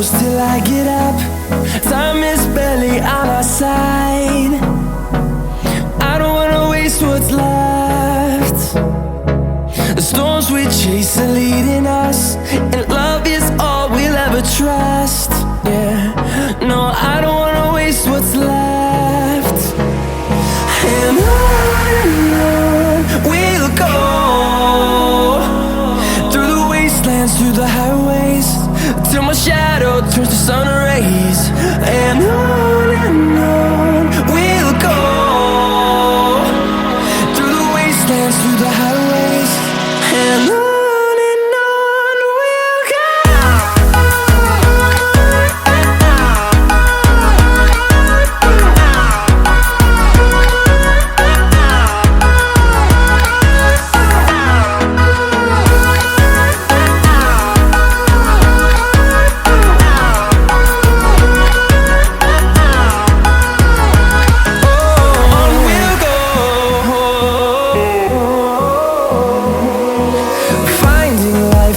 close till I get up. Time is barely on our side. I don't wanna waste what's left. The storms we chase are leading us, and love is all we'll ever trust. Yeah, no, I don't wanna waste what's left. And on we'll go, through the wastelands, through the highways, till my shadow turns to sun rays. And on we'll go, through the wastelands, through the highways, and on we'll go.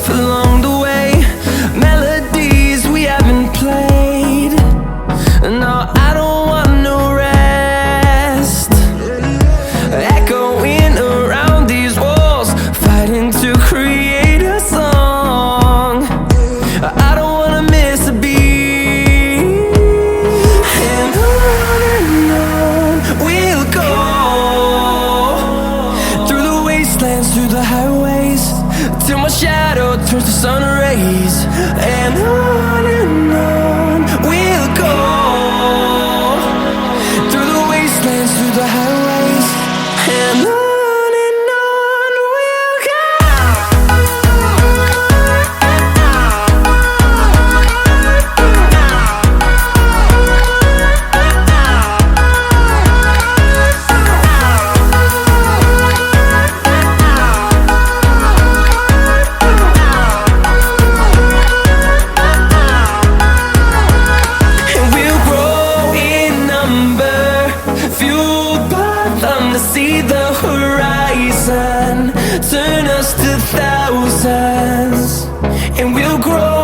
Along the way, melodies we haven't played. No, I don't want no rest. Echoing around these walls, fighting to create a song. I don't wanna miss a beat. And on we'll go, through the wastelands, through the highways, till my shadow turns to sun rays. And on we'll go, through the wastelands, through the highways, and on we'll go. To see the horizon turn us to thousands, and we'll grow